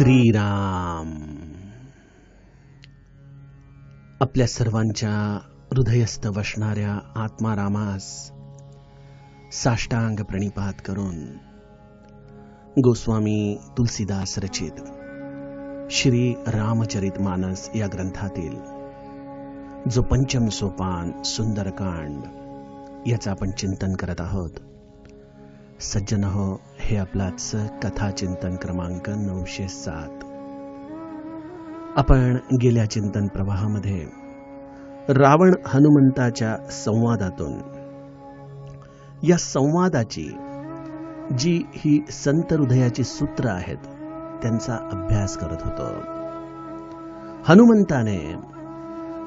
श्रीराम. आपल्या सर्वांच्या हृदयस्थ वसणाऱ्या आत्मारामास साष्टांग प्रणिपात करून गोस्वामी तुलसीदास रचित श्री रामचरित मानस या ग्रंथातील जो पंचम सोपान सुंदरकांड याचं आपण चिंतन करत आहोत. सज्जन हो, हे आपलाच कथा चिंतन क्रमांक 907. आपण गेल्या चिंतन प्रवाहामध्ये रावण हनुमंताच्या संवादातून या संवादाची जी ही संत हृदयाची सूत्र आहेत त्यांचा अभ्यास करत होतो. हनुमंताने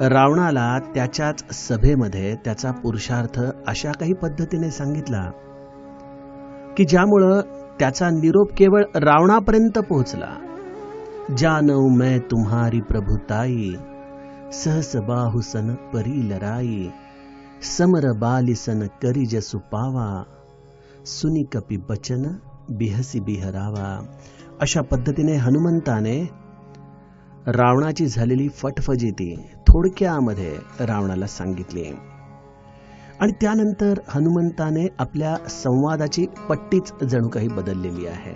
रावणाला त्याच्याच सभेमध्ये त्याचा पुरुषार्थ अशा काही पद्धतीने सांगितला की ज्यामुळं त्याचा निरोप केवळ रावणापर्यंत पोहोचला. जानऊ मैं तुम्हारी प्रभुताई, सहस बाहु सन परी लराई, समर बाली सन करी जसु पावा, सुनी कपि बचन बिहसी बिहरावा. अशा पद्धतीने हनुमंताने रावणाची झालेली फटफजिती थोडक्यामध्ये रावणाला सांगितली आणि त्यानंतर हनुमंताने आपल्या संवादाची पट्टीच जणू काही बदललेली आहे.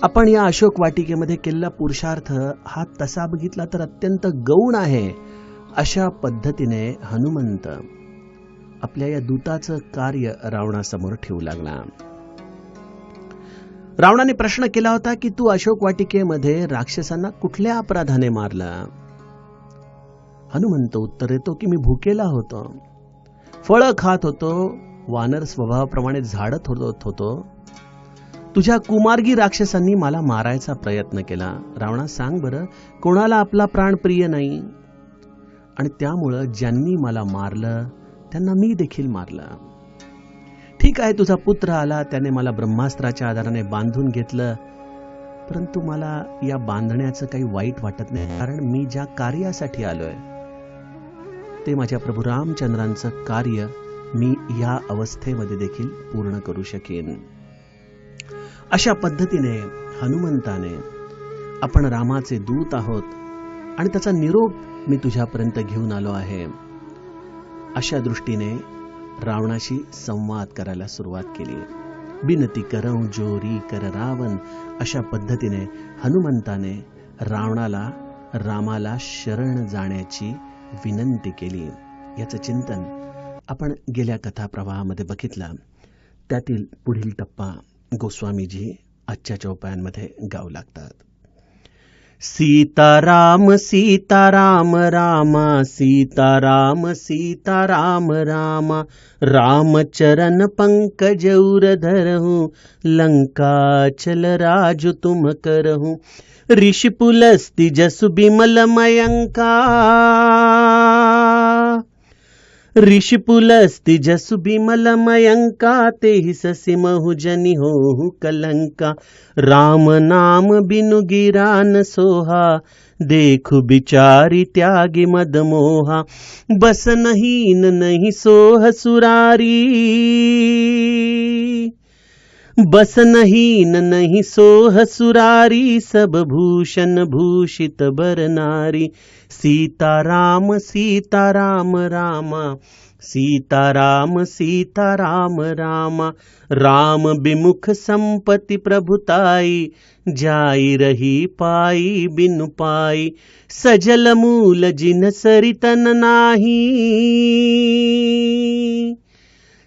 आपण या अशोक वाटिकेमध्ये केलेला पुरुषार्थ हा तसा बघितला तर अत्यंत गौण आहे. अशा पद्धतीने हनुमंत आपल्या या दूताचं कार्य रावणासमोर ठेवू लागला. रावणाने प्रश्न केला होता की तू अशोक वाटिकेमध्ये राक्षसांना कुठल्या अपराधाने मारला? हनुमंत उत्तर देतो की मी भुकेला होतो, फळं खात होतो, वानर स्वभावाप्रमाणे झाडत होतो. तुझ्या कुमार्गी राक्षसांनी मला मारायचा प्रयत्न केला. रावणा, सांग बरं, कोणाला आपला प्राण प्रिय नाही? आणि त्यामुळं ज्यांनी मला मारलं त्यांना मी देखील मारलं. ठीक आहे, तुझा पुत्र आला, त्याने मला ब्रह्मास्त्राच्या आधाराने बांधून घेतलं, परंतु मला या बांधण्याचं काही वाईट वाटत नाही, कारण मी ज्या कार्यासाठी आलोय ते माझ्या प्रभू रामचंद्रांचं कार्य मी या अवस्थेमध्ये देखील पूर्ण करू शकेन. अशा पद्धतीने हनुमंताने आपण रामाचे दूत आहोत आणि त्याचा निरोप मी तुझ्यापर्यंत घेऊन आलो आहे अशा दृष्टीने रावणाशी संवाद करायला सुरुवात केली. बिनती करऊ जोरी कर रावण, अशा पद्धतीने हनुमंताने रामाला शरण जाण्याची विनंती केली. याचं चिंतन आपण गेल्या कथा प्रवाहामध्ये बघितलं. त्यातील पुढील टप्पा गोस्वामीजी आजच्या चौपायांमध्ये गाऊ लागतात. सीताराम सीताराम रामा, सीताराम सीताराम रामा, रामचरण पंकज उर धरहूँ, लंका चल राजु तुम करहूँ, ऋषि पुलस्ति जसु बिमल मयंका, ऋषि पुलस्ति जसु बिमल मयंका, तेहि ससिमहु जनि होहु कलंका, राम नाम बिनु गिरा न सोहा, देखु बिचारी त्यागी मद मोहा, बस नहीन नहीं सोह सुरारी, बस नहीन नहीं सोह सुरारी, सब भूषण भूषित बर नारी, सीताराम सीताराम रामा, सीताराम सीताराम रामा, राम विमुख संपत्ति प्रभुताई, जाई रही पाई बिनु पाई, सजल मूल जिन सरितन नाही,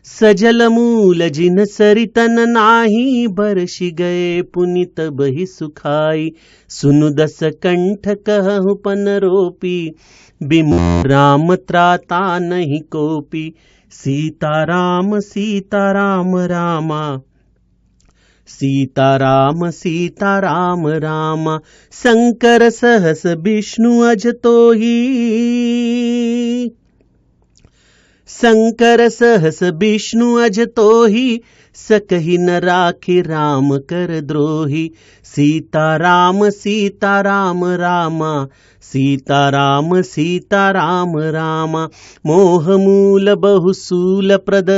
सजल मूल जिन सरितन नाही, बरसि गए पुनित बहि सुखाई, सुनु दस कंठ कहु पन रोपी, बिमु राम त्राता नहीं कोपी, सीताराम सीताराम रामा, सीताराम सीताराम रामा, शंकर सहस विष्णु अज तोही, शंकर सहस विष्णु अज तोही, सकहि न राखी राम कर द्रोही, सीताराम सीताराम रामा, सीताराम सीताराम रामा, मोह मूल बहुसूल प्रद,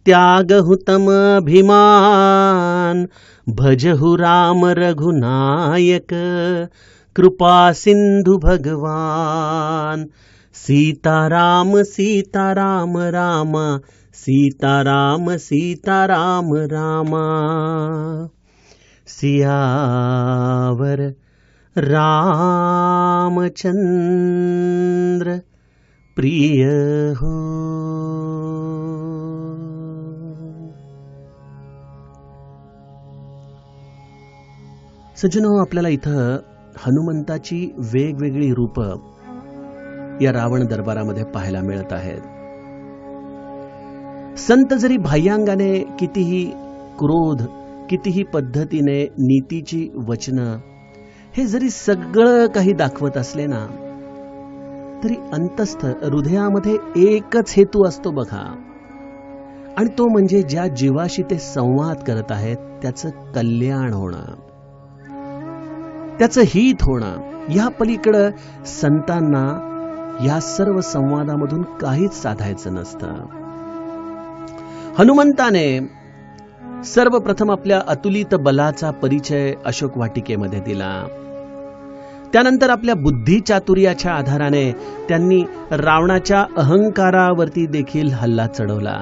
त्यागहु तम अभिमान, भजहु राम रघुनायक, कृपा सिंधु भगवान. सीताराम सीताराम राम, सीताराम सीताराम रामा. सियावर रामचंद्र प्रिय हो. सज्जनो, आपल्याला इथं हनुमंताची वेगवेगळी रूप या रावण दरबारामध्ये पाहायला मिळत आहेत. संत जरी बाह्यांगाने कितीही क्रोध, कितीही पद्धतीने नीतीची वचनं, हे जरी सगळं काही दाखवत असले ना, तरी अंतस्थ हृदयामध्ये एकच हेतू असतो बघा, आणि तो म्हणजे ज्या जीवाशी ते संवाद करत आहेत त्याचं कल्याण होणं, त्याचं हित होणं. या पलीकडं संतांना या सर्व संवादामधून काहीच साधायचं नसतं. हनुमंताने सर्वप्रथम आपल्या अतुलित बलाचा परिचय अशोक वाटिकेमध्ये दिला. त्यानंतर आपल्या बुद्धी चातुर्याच्या आधाराने त्यांनी रावणाच्या अहंकारावरती देखील हल्ला चढवला.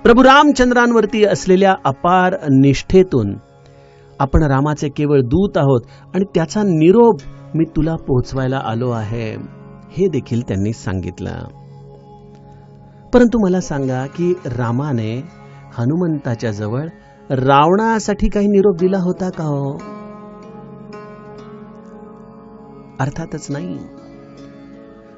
प्रभू रामचंद्रांवरती असलेल्या अपार निष्ठेतून आपण रामाचे केवळ दूत आहोत आणि त्याचा निरोप मी तुला पोहोचवायला आलो आहे, हे देखील त्यांनी सांगितलं. परंतु मला सांगा की रामाने हनुमंताच्या जवळ रावणासाठी काही निरोप दिला होता का हो? अर्थातच नाही.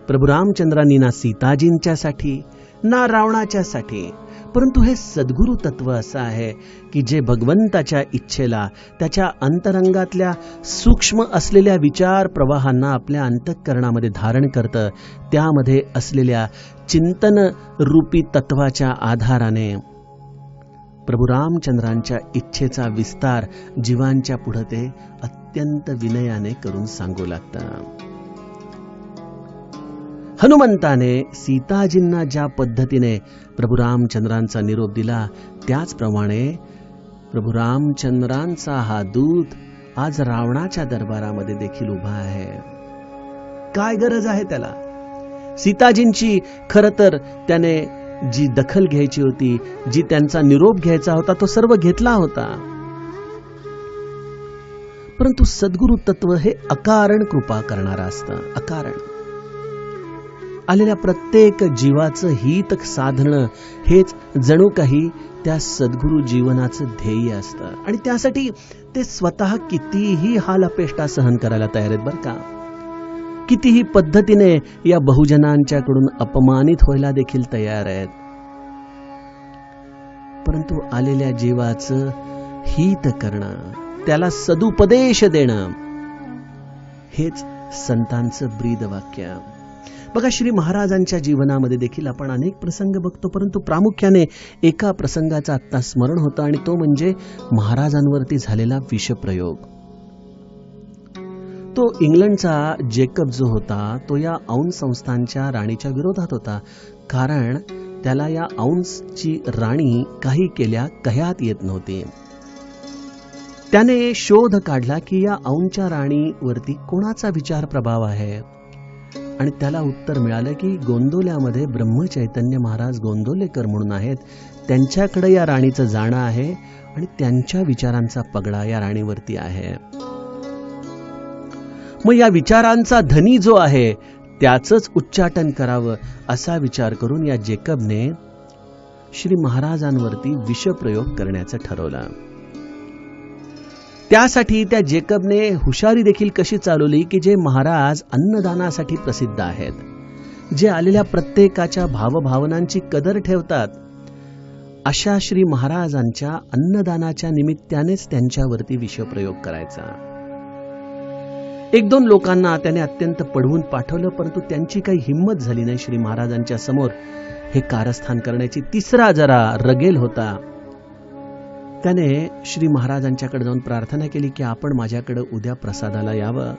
प्रभू रामचंद्रांनी ना सीताजींच्यासाठी ना रावणाच्यासाठी, परंतु हे सद्गुरु तत्व असं आहे की जे भगवंताच्या इच्छेला, त्याच्या अंतरंगातल्या सूक्ष्म असलेल्या विचार प्रवाहांना आपल्या अंतःकरणामध्ये धारण करतं. त्यामध्ये असलेल्या चिंतन रूपी तत्वाच्या आधाराने प्रभू रामचंद्रांच्या इच्छेचा विस्तार जीवांच्या पुढे ते अत्यंत विनयाने करून सांगू लागतं. हनुमंताने सीताजींना ज्या पद्धतीने प्रभू रामचंद्रांचा निरोप दिला, त्याचप्रमाणे प्रभू रामचंद्रांचा हा दूत आज रावणाच्या दरबारामध्ये देखील उभा आहे. काय गरज आहे त्याला? सीताजींची खरं तर त्याने जी दखल घ्यायची होती, जी त्यांचा निरोप घ्यायचा होता, तो सर्व घेतला होता. परंतु सद्गुरु तत्व हे अकारण कृपा करणारं असतं. अकारण आलेल्या प्रत्येक जीवाचं हित साधणं हेच जणू काही त्या सद्गुरु जीवनाचं ध्येय असतं. आणि त्यासाठी ते स्वतः कितीही हाल अपेष्टा सहन करायला तयार आहेत बरं का. कितीही पद्धतीने या बहुजनांच्याकडून अपमानित व्हायला देखील तयार आहेत. परंतु आलेल्या जीवाचं हित करणं, त्याला सदुपदेश देणं, हेच संतांचं ब्रीद वाक्य. बघा, श्री महाराजांच्या जीवनामध्ये देखील आपण अनेक प्रसंग बघतो, परंतु प्रामुख्याने एका प्रसंगाचं आत्ता स्मरण होतं, आणि तो म्हणजे महाराजांवरती झालेला विषप्रयोग. तो इंग्लंडचा जेकब जो होता, तो या औन संस्थांच्या राणीच्या विरोधात होता, कारण त्याला या औन्सची राणी काही केल्या कह्यात येत नव्हती. त्याने शोध काढला की या औनच्या राणीवरती कोणाचा विचार प्रभाव आहे, आणि त्याला उत्तर मिळालं की गोंदोल्यामध्ये ब्रह्मचैतन्य महाराज गोंदोलेकर म्हणून आहेत, त्यांच्याकडे या राणीचं जाणं आहे आणि त्यांच्या विचारांचा पगडा या राणीवरती आहे. मग या विचारांचा धनी जो आहे त्याचंच उच्चाटन करावं असा विचार करून या जेकबने श्री महाराजांवरती विषप्रयोग करण्याचं ठरवलं. त्यासाठी त्या जेकबने हुशारी देखील कशी चालवली की जे महाराज अन्नदानासाठी प्रसिद्ध आहेत, जे आलेल्या प्रत्येकाच्या भावभावनांची कदर ठेवतात, अशा श्री महाराजांच्या अन्नदानाच्या निमित्तानेच त्यांच्यावरती विषप्रयोग करायचा. एक दोन लोकांना त्याने अत्यंत पडवून पाठवलं, परंतु त्यांची काही हिंमत झाली नाही श्री महाराजांच्या समोर हे कारस्थान करण्याची. तिसरा जरा रगेल होता, त्याने श्री महाराजांच्याकडे जाऊन प्रार्थना केली की आपण माझ्याकडे उद्या प्रसादाला यावं.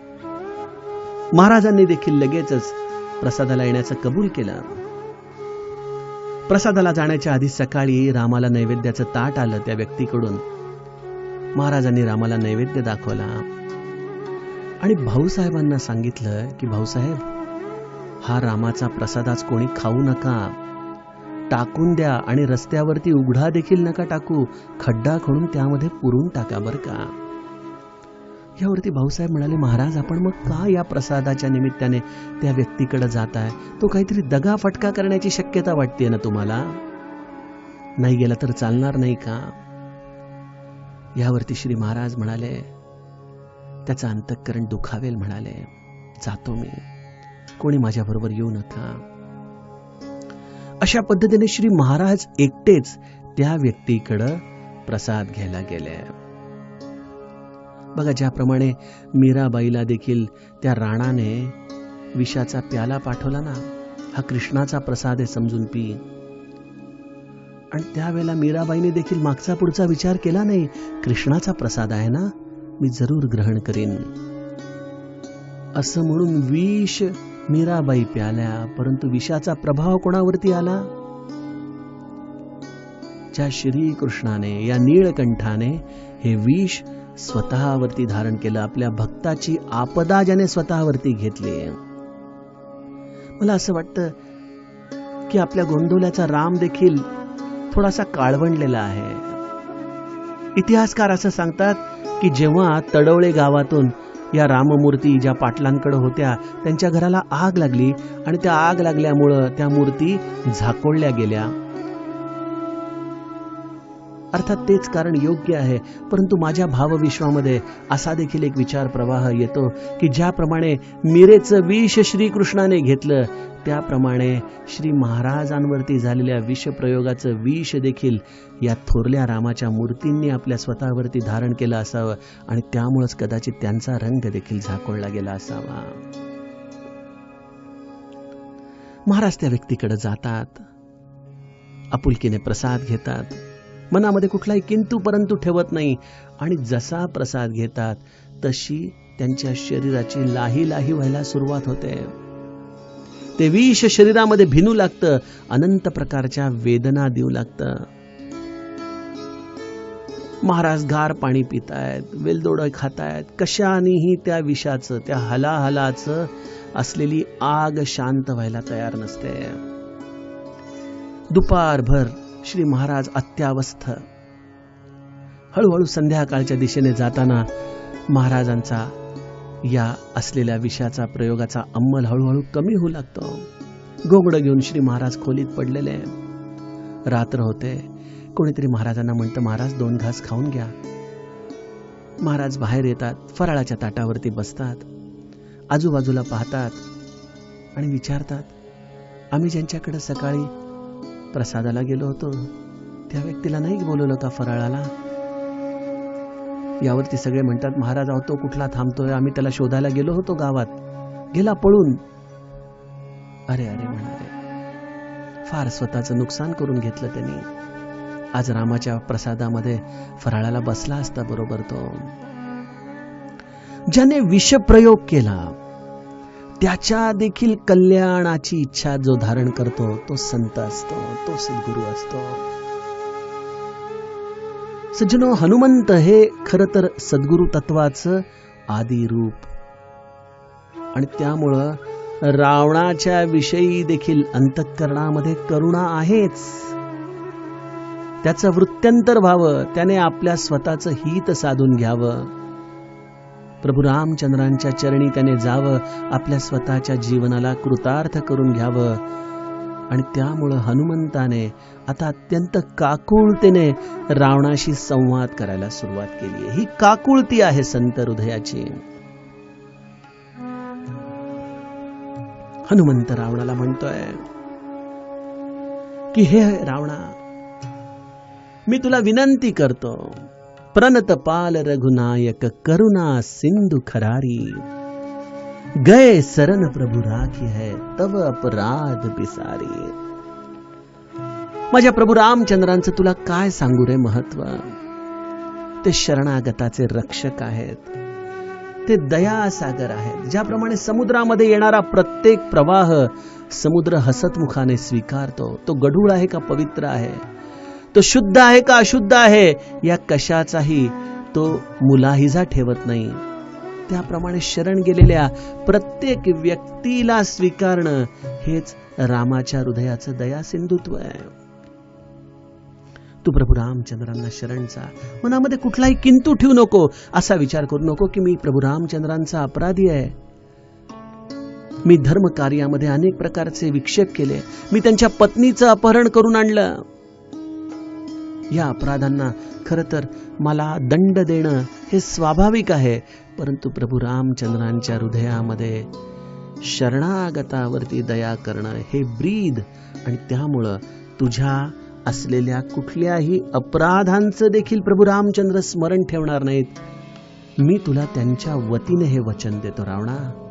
महाराजांनी देखील लगेचच प्रसादाला येण्याचं कबूल केलं. प्रसादाला जाण्याच्या आधी सकाळी रामाला नैवेद्याचं ताट आलं त्या व्यक्तीकडून. महाराजांनी रामाला नैवेद्य दाखवला आणि भाऊसाहेबांना सांगितलं की भाऊसाहेब, हा रामाचा प्रसाद आज कोणी खाऊ नका, टाकून द्या आणि रस्त्यावरती उघडा देखील नका टाकू, खड्डा खणून त्यामध्ये पुरून टाका बरं का. यावरती भाऊसाहेब म्हणाले, महाराज आपण मग का या प्रसादाच्या निमित्ताने त्या व्यक्तीकडे जाताय? तो काहीतरी दगा फटका करण्याची शक्यता वाटते ना तुम्हाला? नाही गेला तर चालणार नाही का? यावरती श्री महाराज म्हणाले, त्याचं अंतःकरण दुखावेल म्हणाले, जातो मी, कोणी माझ्याबरोबर येऊ नका. अशा पद्धतीने श्री महाराज एकटेच त्या व्यक्तीकडे प्रसाद घ्यायला गेले. बघा, ज्याप्रमाणे मीराबाईला देखील त्या राणाने विषाचा प्याला पाठवला ना, हा कृष्णाचा प्रसाद आहे समजून पी. आणि त्यावेळेला मीराबाईने देखील मागचा पुढचा विचार केला नाही, कृष्णाचा प्रसाद आहे ना, मी जरूर ग्रहण करीन असं म्हणून विष मीराबाई प्याल्या. परंतु विषाचा प्रभाव कोणावरती आला? ज्या श्रीकृष्णाने, या नीळकंठाने हे विष स्वतःवरती धारण केलं. आपल्या भक्ताची आपदा ज्याने स्वतःवरती घेतली. मला असं वाटतं की आपल्या गोंदवल्याचा राम देखील थोडासा काळवंडलेला आहे. इतिहासकार असं सांगतात की जेव्हा तडवळे गावातून या राममूर्ती ज्या पाटलांकडे होत्या त्यांच्या घराला आग लागली आणि त्या आग लागल्यामुळं त्या मूर्ती झाकोळल्या गेल्या. अर्थात तेच कारण योग्य आहे, परंतु माझ्या भावविश्वामध्ये असा देखील एक विचार प्रवाह येतो की ज्याप्रमाणे मीरेचं विष श्रीकृष्णाने घेतलं, त्याप्रमाणे श्री महाराजांवरती झालेल्या विषप्रयोगाचं विष देखील या थोरल्या रामाच्या मूर्तींनी आपल्या स्वतःवरती धारण केलं असावं आणि त्यामुळेच कदाचित त्यांचा रंग देखील झाकोळला गेला असावा. महाराज त्या व्यक्तीकडे जातात, आपुलकीने प्रसाद घेतात, मनामध्ये कुठलाही किंतु परंतु ठेवत नाही आणि जसा प्रसाद घेतात तशी त्यांच्या शरीराची लाही लाही व्हायला सुरुवात होते. ते विष शरीरामध्ये भिनू लागतं, अनंत प्रकारच्या वेदना देऊ लागतं. महाराज गार पाणी पितायत, वेलदोडं खातायत, कशानेही त्या विषाचं, त्या हलाहलाचं असलेली आग शांत व्हायला तयार नसते. दुपारभर श्री महाराज अत्यावस्थ. हळूहळू संध्याकाळच्या दिशेने जाताना महाराजांचा या असलेल्या विषाचा प्रयोगाचा अंमल हळूहळू कमी होऊ लागतो. गोगडं घेऊन श्री महाराज खोलीत पडलेले. रात्र होते. कोणीतरी महाराजांना म्हणतं, महाराज 2 घास खाऊन घ्या. महाराज बाहेर येतात, फराळाच्या ताटावरती बसतात, आजूबाजूला पाहतात आणि विचारतात, आम्ही ज्यांच्याकडे सकाळी प्रसादाला गेलो होतो त्या व्यक्तीला नाही बोलवलं का फराळाला? यावरती सगळे म्हणतात, महाराज अहो तो कुठला थांबतोय, आम्ही त्याला शोधायला गेलो होतो गावात, गेला पळून. अरे अरे म्हणाले, फार स्वतःचं नुकसान करून घेतलं त्यांनी. आज रामाच्या प्रसादामध्ये फराळाला बसला असता बरोबर तो. ज्याने विषप्रयोग केला त्याच्या देखील कल्याणाची इच्छा जो धारण करतो तो संत असतो, तो सद्गुरू असतो. सज्जनो, हनुमंत हे खरं तर सद्गुरू तत्वाचं आदी रूप आणि त्यामुळं रावणाच्या विषयी देखील अंतःकरणामध्ये करुणा आहेच. त्याचं वृत्त्यंतर व्हावं, त्याने आपल्या स्वतःचं हित साधून घ्यावं, प्रभू रामचंद्रांच्या चरणी त्याने जावं, आपल्या स्वतःच्या जीवनाला कृतार्थ करून घ्यावं. आणि त्यामुळं हनुमंताने आता अत्यंत काकुळतेने रावणाशी संवाद करायला सुरुवात केली आहे. ही काकुळती आहे संत हृदयाची. हनुमंत रावणाला म्हणतोय की हे रावणा, मी तुला विनंती करतो, प्रणत पाल रघुनायक करुणा सिंधु खरारी, गए सरन प्रभु राखी है तव अपराध बिसारी. माझ्या प्रभू रामचंद्रांचं तुला काय सांगू रे महत्व. ते शरणागताचे रक्षक आहेत, ते दयासागर आहेत. ज्याप्रमाणे समुद्रामध्ये येणारा प्रत्येक प्रवाह समुद्र हसतमुखाने स्वीकारतो. तो गढूळ आहे का पवित्र आहे, तो शुद्ध आहे का अशुद्ध आहे, या कशाचाही तो मुलाहिजा ठेवत नाही. त्याप्रमाणे शरण गेलेल्या प्रत्येक व्यक्तीला स्वीकारणं हेच रामाच्या हृदयाचं दया सिंधुत्व आहे. तू प्रभू रामचंद्रांना शरण जा. मनामध्ये कुठलाही किंतु ठेवू नको. असा विचार करू नको की मी प्रभू रामचंद्रांचा अपराधी आहे, मी धर्म कार्यामध्ये अनेक प्रकारचे विक्षेप केले, मी त्यांच्या पत्नीचं अपहरण करून आणलं. या अपराधांना खरं तर मला दंड देणं हे स्वाभाविक आहे. परंतु प्रभू रामचंद्रांच्या हृदयामध्ये शरणागतावरती दया करणं हे ब्रीद, आणि त्यामुळं तुझ्या असलेल्या कुठल्याही अपराधांचं देखील प्रभू रामचंद्र स्मरण ठेवणार नाहीत. मी तुला त्यांच्या वतीने हे वचन देतो रावणा.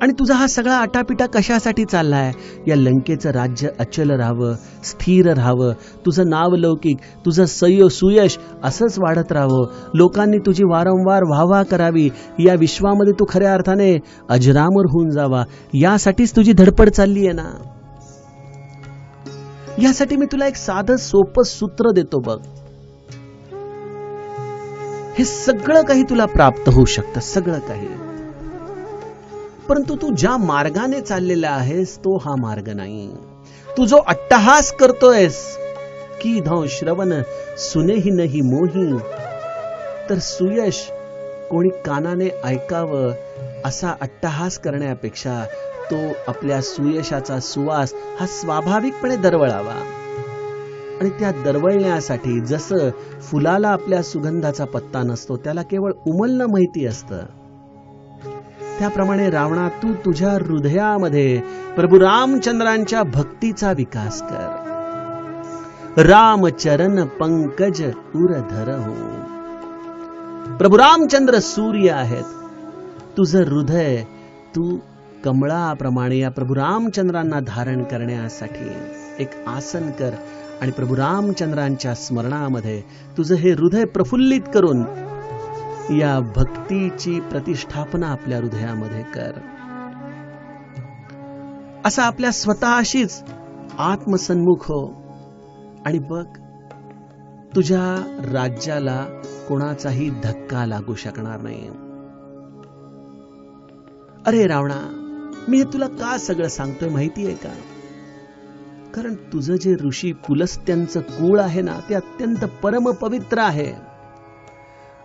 आणि तुझा हा सगळा आटापिटा कशासाठी चाललाय? या लंकेचं राज्य अचल राहावं, स्थिर राहावं, तुझं नाव लौकिक, तुझं सुयश असंच वाढत राहावं, लोकांनी तुझी वारंवार वाहवा करावी, या विश्वामध्ये तू खऱ्या अर्थाने अजरामर होऊन जावा, यासाठीच तुझी धडपड चालली आहे ना. यासाठी मी तुला एक साधं सोपं सूत्र देतो बघ. हे सगळं काही तुला प्राप्त होऊ शकतं, सगळं काही. परंतु तू ज्या मार्गाने चाललेला आहेस तो हा मार्ग नाही. तू जो अट्टहास करतोयस की धौ श्रवण सुनेही नाही मोही, तर सुयश कोणी कानाने ऐकावं असा अट्टहास करण्यापेक्षा तो आपल्या सुयशाचा सुवास हा स्वाभाविकपणे दरवळावा. आणि त्या दरवळण्यासाठी जसं फुलाला आपल्या सुगंधाचा पत्ता नसतो, त्याला केवळ उमलणं माहिती असतं, त्याप्रमाणे रावणा तू तुझ्या हृदयामध्ये प्रभू रामचंद्रांच्या भक्तीचा विकास कर. रामचरण पंकज उरधर हो. प्रभू रामचंद्र सूर्य आहेत, तुझं हृदय तू कमळाप्रमाणे या प्रभू रामचंद्रांना धारण करण्यासाठी एक आसन कर. आणि प्रभू रामचंद्रांच्या स्मरणामध्ये तुझं हे हृदय प्रफुल्लित करून या भक्तीची प्रतिष्ठापना आपल्या हृदयामध्ये कर. असा आपल्या स्वतःशीच आत्मसन्मुख हो आणि बघ, तुझ्या राज्याला कोणाचाही धक्का लागू शकणार नाही. अरे रावणा, मी हे तुला का सगळं सांगतोय माहितीये का? कारण तुझं जे ऋषी पुलस्त्यांचं कुळ आहे ना, ते अत्यंत परमपवित्र आहे.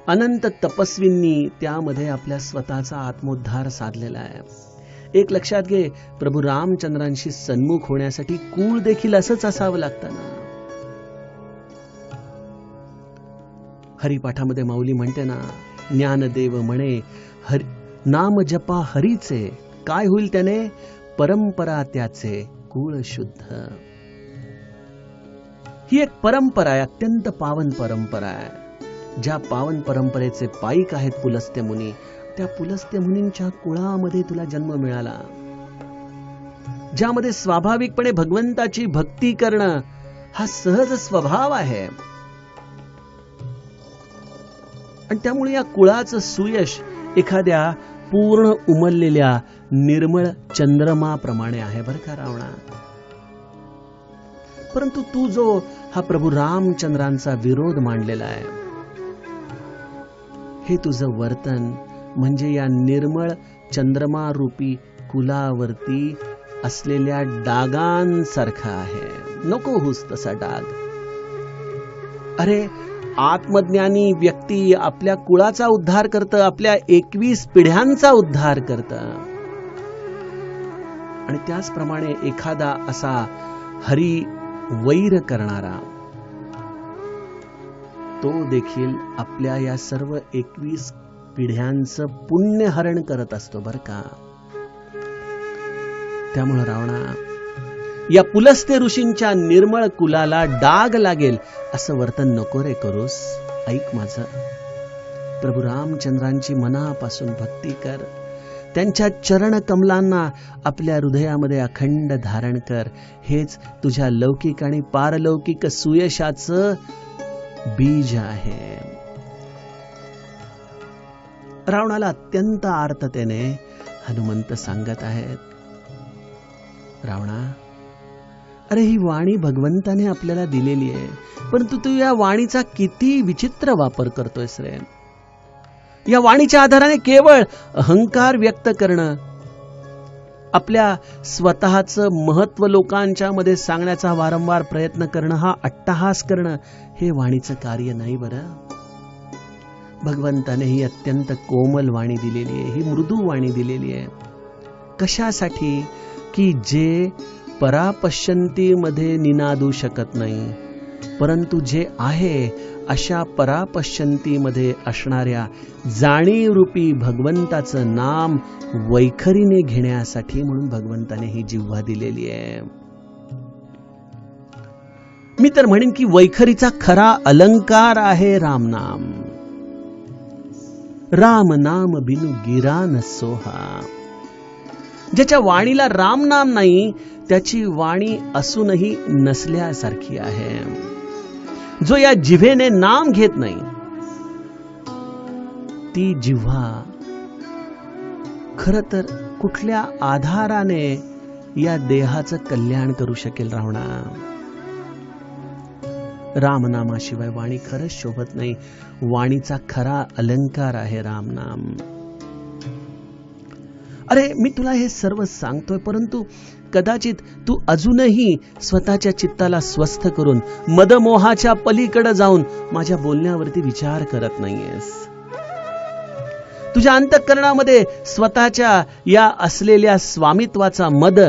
अनंत तपस्वींनी त्यामध्ये आपल्या स्वतःचा आत्मोद्धार साधलेला आहे. एक लक्षात घे, प्रभू रामचंद्रांशी सन्मुख होण्यासाठी कुळ देखील असंच असावं लागतं ना. हरिपाठामध्ये माऊली म्हणते ना, ज्ञानदेव म्हणे नाम जपा हरीचे, काय होईल त्याने? परंपरा त्याचे कुळ शुद्ध. ही एक परंपरा आहे, अत्यंत पावन परंपरा आहे. ज्या पावन परंपरेचे पाईक आहेत पुलस्त्य मुनी, त्या पुलस्त्य मुनींच्या कुळामध्ये तुला जन्म मिळाला, ज्यामध्ये स्वाभाविकपणे भगवंताची भक्ती करणं हा सहज स्वभाव आहे. आणि त्यामुळे या कुळाचं सुयश एखाद्या पूर्ण उमललेल्या निर्मळ चंद्रमाप्रमाणे आहे बरं का रावणा. परंतु तू जो हा प्रभू रामचंद्रांचा विरोध मांडलेला आहे, हे तुझं वर्तन म्हणजे या निर्मळ चंद्रमा रूपी कुलावरती असलेल्या डागांसारखं आहे. नको होस तसा डाग. अरे, आत्मज्ञानी व्यक्ती आपल्या कुळाचा उद्धार करतं, आपल्या 21 पिढ्यांचा उद्धार करतं. आणि त्याचप्रमाणे एखादा असा हरी वैर करणारा, तो देखील आपल्या या सर्व 21 पिढ्यांचं पुण्यहरण करत असतो बरं का. त्यामुळे रावणा, या पुलस्त्य ऋषींच्या निर्मळ कुलाला डाग लागेल असं वर्तन नको रे करूस. ऐक माझं, प्रभू रामचंद्रांची मनापासून भक्ती कर, त्यांच्या चरण कमलांना आपल्या हृदयामध्ये अखंड धारण कर. हेच तुझ्या लौकिक आणि पारलौकिक सुयशाचं बीज आहे. रावणाला अत्यंत आर्ततेने हनुमंत सांगत आहेत, रावणा, अरे ही वाणी भगवंताने आपल्याला दिलेली आहे, परंतु तू या वाणीचा किती विचित्र वापर करतोयस रे. या वाणीच्या आधाराने केवळ अहंकार व्यक्त करणं, आपल्या स्वतःचं महत्व लोकांच्या मध्ये सांगण्याचा वारंवार प्रयत्न करणं, हा अट्टहास करणं, हे वाणीचं कार्य नाही बरं. भगवंताने ही अत्यंत कोमल वाणी दिलेली आहे, ही मृदू वाणी दिलेली आहे. कशासाठी? की जे परापश्यंतीमध्ये निनादू शकत नाही, परंतु जे आहे अशा परापश्यंतीमध्ये असणाऱ्या जाणीवरूपी भगवंताचं नाम वैखरीने घेण्यासाठी म्हणून भगवंताने ही जिव्हा दिलेली आहे. मी तर म्हणेन की वैखरीचा खरा अलंकार आहे रामनाम. राम नाम बिनु गिरा न सोहा. ज्याच्या वाणीला राम नाम नाही, त्याची वाणी असूनही नसल्यासारखी आहे. जो या जिव्हेने नाम घेत नाही, ती जिव्हा खर तर कुठल्या आधाराने या देहाचं कल्याण करू शकेल रावणा? रामनामाशिवाय वाणी खरंच शोभत नाही. वाणीचा खरा अलंकार आहे रामनाम. अरे मी तुला हे सर्व सांगतोय, परंतु कदाचित तू अजूनही स्वतःच्या चित्ताला स्वस्थ करून मदमोहाच्या पलीकडे जाऊन माझ्या बोलण्यावरती विचार करत नाहीयेस. तुझ्या अंतःकरणामध्ये स्वतःच्या या असलेल्या स्वामित्वाचा मद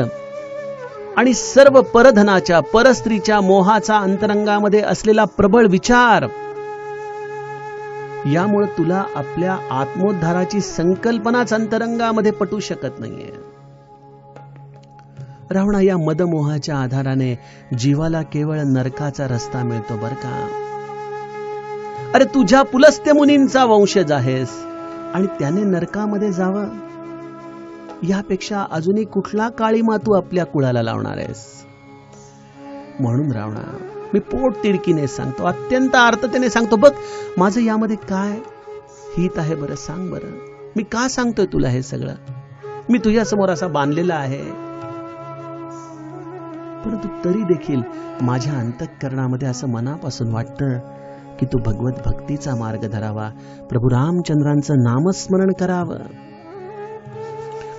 आणि सर्व परधनाच्या, परस्त्रीच्या मोहाचा अंतरंगामध्ये असलेला प्रबळ विचार, यामुळे तुला आपल्या आत्मोद्धाराची संकल्पनाच अंतरंगामध्ये पटू शकत नाहीये. रावणा, या मदमोहाच्या आधाराने जीवाला केवळ नरकाचा रस्ता मिळतो बर का. अरे तुझ्या पुलस्त्य मुनींचा वंशज आहेस आणि त्याने नरकामध्ये जावं, यापेक्षा अजूनही कुठला काळीमा तू आपल्या कुळाला लावणार आहेस? म्हणून रावणा, मी पोट तिडकीने सांगतो, अत्यंत आर्ततेने सांगतो, बघ माझं यामध्ये काय हित आहे बरं, सांग बरं. मी का सांगतोय तुला हे सगळं? मी तुझ्या समोर असा बांधलेला आहे, परंतु तरी देखील माझ्या अंतःकरणामध्ये असं मनापासून वाटतं की तू भगवत भक्तीचा मार्ग धरावा, प्रभू रामचंद्रांचं नामस्मरण करावं.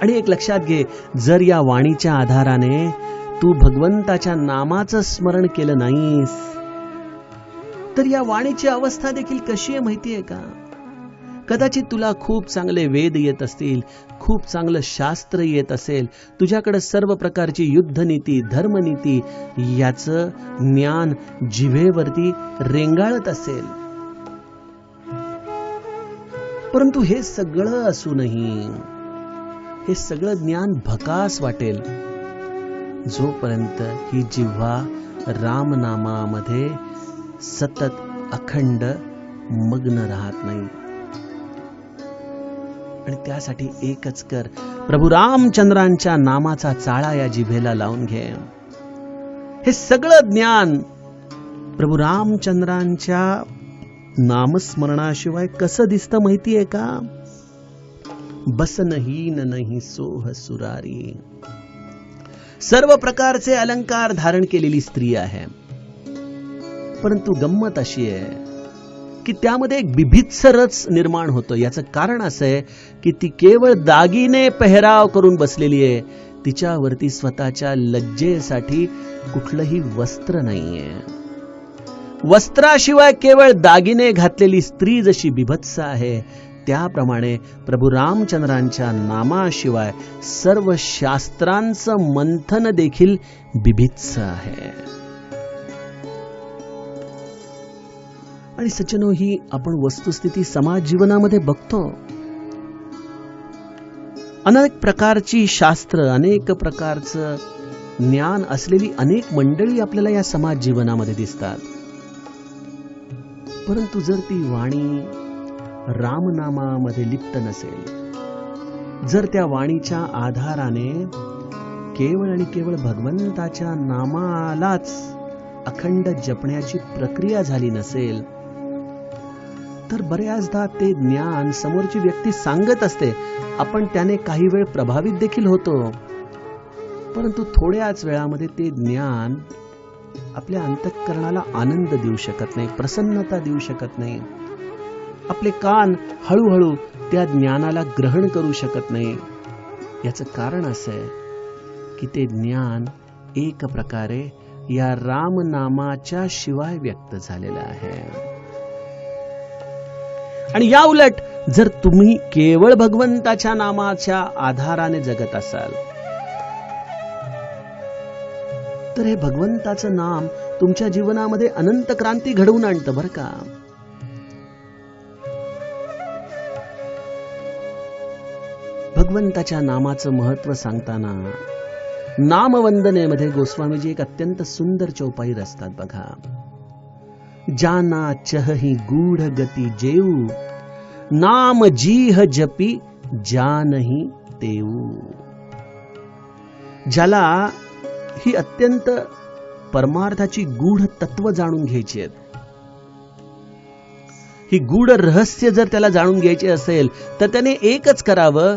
आणि एक लक्षात घे, जर या वाणीच्या आधाराने तू भगवंताच्या नामाचं स्मरण केलं नाहीस, तर या वाणीची अवस्था देखील कशी आहे माहितीये का? कदाचित तुला खूप चांगले वेद येत असतील, खूप चांगलं शास्त्र येत असेल, तुझ्याकडे सर्व प्रकारची युद्धनीती, धर्मनीती याचं ज्ञान जिभेवरती रेंगाळत असेल, परंतु हे सगळं असूनही हे सगळं ज्ञान भकास वाटेल जोपर्यंत ही जिव्हा रामनामामध्ये सतत अखंड मग्न राहत नाही. आणि त्यासाठी एकच कर, प्रभू रामचंद्रांच्या नामाचा चाळा या जिभेला लावून घे. हे सगळं ज्ञान प्रभू रामचंद्रांच्या नामस्मरणाशिवाय कसं दिसतं माहितीये का? बसनहीन नाही सोह सुरारी. सर्व प्रकारचे अलंकार धारण केलेली स्त्री आहे, परंतु गंमत अशी आहे की त्यामध्ये एक बिभत्स रस निर्माण होतो. याचं कारण असं आहे की ती केवळ दागिने पेहराव करून बसलेली आहे, तिच्यावरती स्वतःच्या लज्जेसाठी कुठलंही वस्त्र नाहीये. वस्त्राशिवाय केवळ दागिने घातलेली स्त्री जशी बिभत्स आहे, त्याप्रमाणे प्रभू रामचंद्रांच्या नामाशिवाय सर्व शास्त्रांचं मंथन देखील बिभत्स आहे. आणि सज्जनो, ही आपण वस्तुस्थिती समाज जीवनामध्ये बघतो. अनेक प्रकारची शास्त्र, अनेक प्रकारचं ज्ञान असलेली अनेक मंडळी आपल्याला या समाज जीवनामध्ये दिसतात, परंतु जर ती वाणी रामनामामध्ये लिप्त नसेल, जर त्या वाणीच्या आधाराने केवळ आणि केवळ भगवंताच्या नामालाच अखंड जपण्याची प्रक्रिया झाली नसेल, तर बऱ्याचदा ते ज्ञान समोरची व्यक्ती सांगत असते, आपण त्याने काही वेळ प्रभावित देखील होतो, परंतु थोड्याच वेळामध्ये ते ज्ञान आपल्या अंतःकरणाला आनंद देऊ शकत नाही, प्रसन्नता देऊ शकत नाही. आपले कान हळूहळू त्या ज्ञानाला ग्रहण करू शकत नाही. याचं कारण असं आहे की ते ज्ञान एक प्रकारे या रामनामाच्या शिवाय व्यक्त झालेलं आहे. आणि या उलट जर तुम्ही केवळ भगवंताच्या नामाच्या आधाराने जगत असाल तर हे भगवंताचं नाम तुमच्या जीवनामध्ये अनंत क्रांती घडवून आणतं बरं का. भगवंताच्या नामाचं महत्व सांगताना नामवंदनेमध्ये गोस्वामीजी एक अत्यंत सुंदर चौपाई रचतात बघा. जाना चहही गूढ गती जेऊ, नाम जीह जपी जानही तेऊ. ज्याला ही अत्यंत परमार्थाची गूढ तत्व जाणून घ्यायची आहेत, ही गूढ रहस्य जर त्याला जाणून घ्यायचे असेल तर त्याने एकच करावं,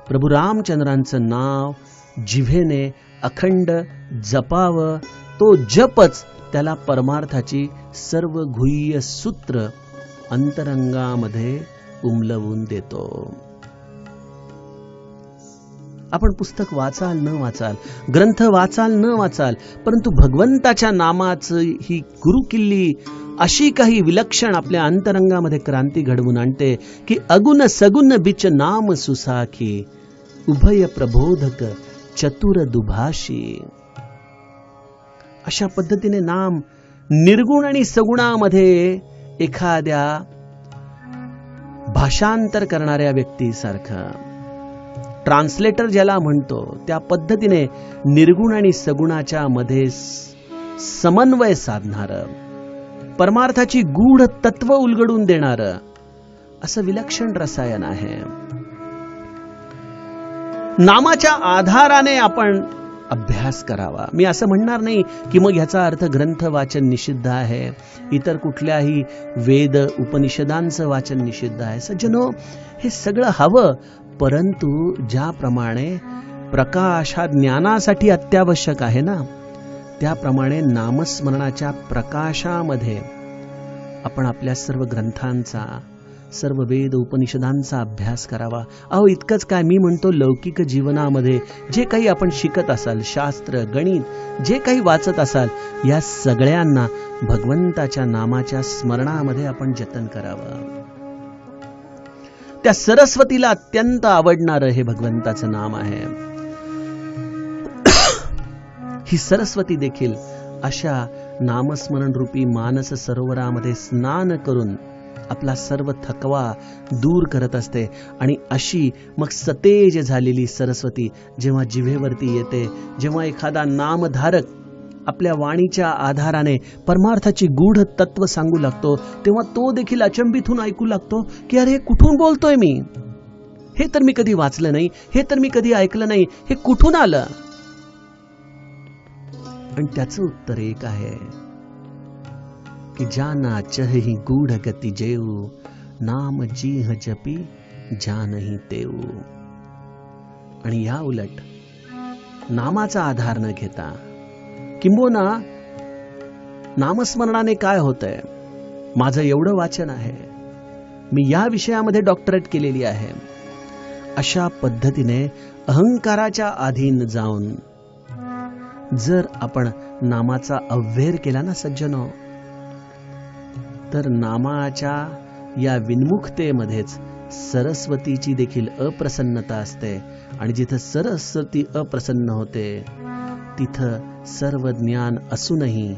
प्रभू रामचंद्रांचं नाव जिव्हेने अखंड जपावं. तो जपच त्याला परमार्थाची सर्व गुह्य सूत्र अंतरंगामध्ये उमलवून देतो. आपण पुस्तक वाचाल न वाचाल, ग्रंथ वाचाल न वाचाल, परंतु भगवंताच्या नामाचं ही गुरुकिल्ली अशी काही विलक्षण आपल्या अंतरंगामध्ये क्रांती घडवून आणते की अगुण सगुण बिच नाम सुसाखी, उभय प्रबोधक चतुर दुभाषी. अशा पद्धतीने नाम निर्गुण आणि सगुणामध्ये एखाद्या भाषांतर करणाऱ्या व्यक्तीसारखं, ट्रान्सलेटर ज्याला म्हणतो त्या पद्धतीने निर्गुण आणि सगुणाच्या मध्ये समन्वय साधणारं, परमार्थाची गूढ तत्व उलगडून देणारं असं विलक्षण रसायन आहे. नामाच्या आधाराने आपण अभ्यास करावा. मी असं म्हणणार नाही की मग ह्याचा अर्थ ग्रंथ वाचन निषिद्ध आहे, इतर कुठल्याही वेद उपनिषदांचं वाचन निषिद्ध आहे. सज्जनो, हे सगळं हवं, परंतु ज्याप्रमाणे प्रकाश हा ज्ञानासाठी अत्यावश्यक आहे ना, त्याप्रमाणे नामस्मरणाच्या प्रकाशामध्ये आपण आपल्या सर्व ग्रंथांचा, सर्व वेद उपनिषदांचा अभ्यास करावा. अहो, इतकंच काय, मी म्हणतो लौकिक जीवनामध्ये जे काही आपण शिकत असाल, शास्त्र, गणित, जे काही वाचत असाल, या सगळ्यांना भगवंताच्या नामाच्या स्मरणामध्ये आपण जतन करावं. त्या सरस्वतीला अत्यंत आवडणारं हे भगवंताचं नाम आहे. ही सरस्वती देखील अशा नामस्मरण रूपी मानस सरोवरामध्ये स्नान करून आपला सर्व थकवा दूर करत असते. आणि अशी मग सतेज झालेली सरस्वती जेव्हा जिव्हेवरती येते, जेव्हा एखादा नामधारक आपल्या वाणीच्या आधाराने परमार्थाची गूढ तत्व सांगू लागतो, तेव्हा तो देखील अचंबित होऊन ऐकू लागतो की अरे, कुठून बोलतोय मी? हे तर मी कधी वाचलं नाही, हे तर मी कधी ऐकलं नाही, हे कुठून आलं? आणि त्याचं उत्तर एक आहे की जाना चहही गूढ गती जेऊ, नाम जीह जपी जानही तेऊ. आणि या उलट नामाचा आधार न घेता, किंबहुना नामस्मरणाने काय होतंय, माझं एवढं वाचन आहे, मी या विषयामध्ये डॉक्टरेट केलेली आहे, अशा पद्धतीने अहंकाराच्या अधीन जाऊन जर आपण नामाचा अव्हेर केला ना सज्जनो, तर नामाच्या या विन्मुखतेमध्येच सरस्वतीची देखील अप्रसन्नता असते. आणि जिथं सरस्वती अप्रसन्न होते तिथं सर्व ज्ञान असूनही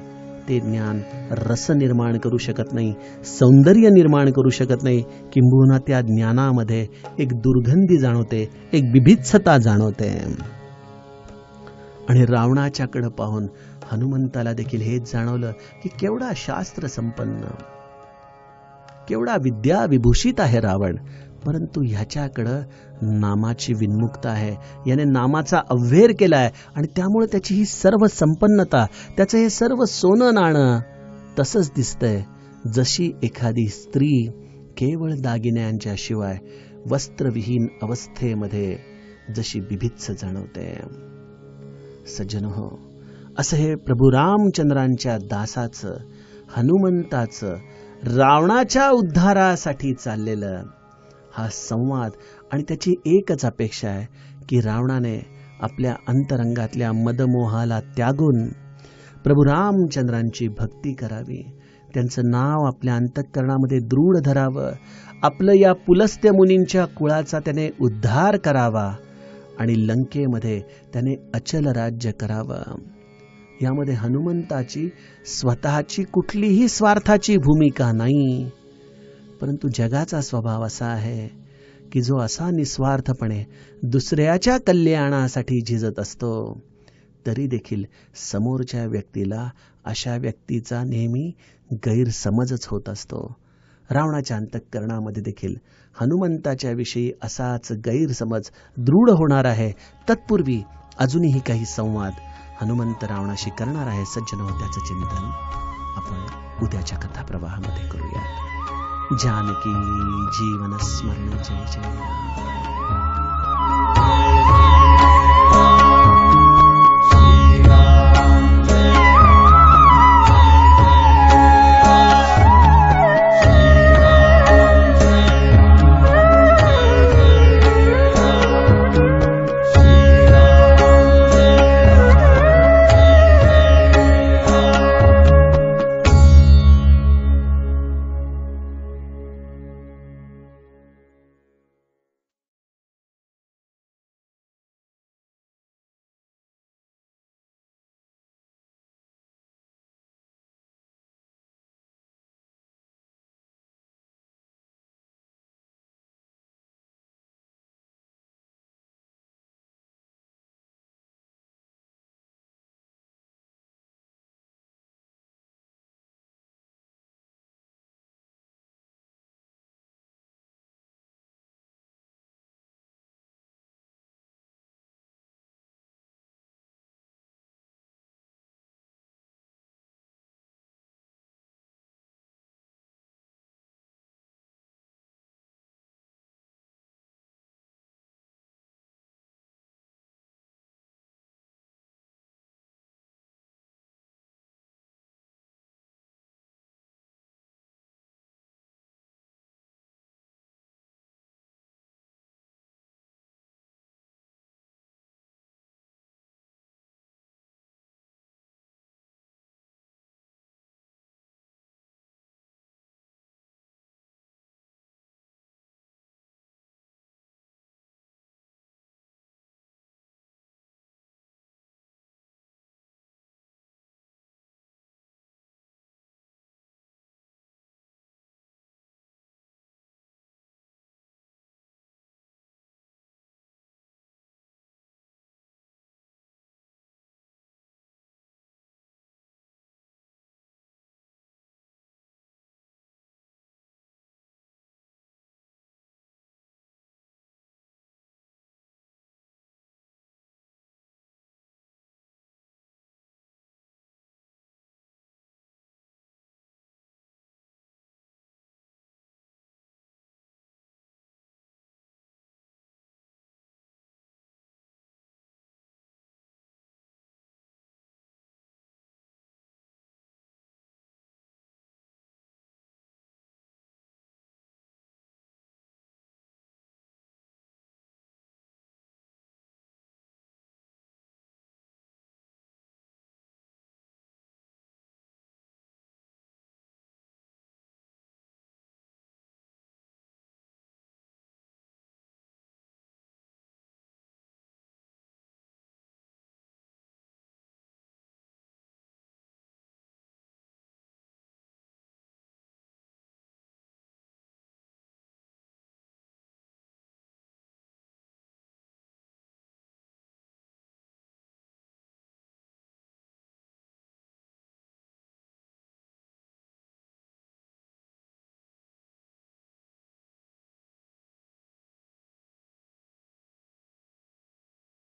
ते ज्ञान रस निर्माण करू शकत नाही, सौंदर्य निर्माण करू शकत नाही, किंबहुना त्या ज्ञानामध्ये एक दुर्गंधी जाणवते, एक बिभित्सता जाणवते. आणि रावणाच्याकडे पाहून हनुमंताला देखील हेच जाणवलं की केवढा शास्त्र संपन्न, केवढा विद्या विभूषित आहे रावण, परंतु ह्याच्याकडं नामाची विन्मुक्ता आहे, याने नामाचा अव्हेर केलाय आणि त्यामुळे त्याची ही सर्व संपन्नता, त्याचं हे सर्व सोनं नाणं तसंच दिसतंय जशी एखादी स्त्री केवळ दागिन्यांच्या शिवाय वस्त्रविहीन अवस्थेमध्ये जशी बिभित्स जाणवते. सज्जन हो, असं हे प्रभू रामचंद्रांच्या दासाचं, हनुमंताचं रावणाच्या उद्धारासाठी चाललेलं हा संवाद, आणि त्याची एकच अपेक्षा आहे की रावणाने आपल्या अंतरंगातल्या मदमोहाला त्यागून प्रभू रामचंद्रांची भक्ती करावी, त्यांचं नाव आपल्या अंतःकरणामध्ये दृढ धरावं, आपलं या पुलस्त्य मुनींच्या कुळाचा त्याने उद्धार करावा आणि लंकेमध्ये त्याने अचल राज्य करावं. यामध्ये हनुमंताची स्वतःची कुठलीही स्वार्थाची भूमिका नाही, परंतु जगाचा स्वभाव असा आहे की जो असा निस्वार्थपणे दुसऱ्याच्या कल्याणासाठी झिजत असतो, तरी देखील समोरच्या व्यक्तीला अशा व्यक्तीचा नेहमी गैरसमजच होत असतो. रावणाच्या अंतःकरणामध्ये देखील हनुमंताच्या विषयी असाच गैरसमज दृढ होणार आहे. तत्पूर्वी अजूनही काही संवाद हनुमंत रावणाशी करणार आहे. सज्जनो, त्याचं चिंतन आपण उद्याच्या कथाप्रवाहामध्ये करूया. जानकी जीवन स्मरण जय जय.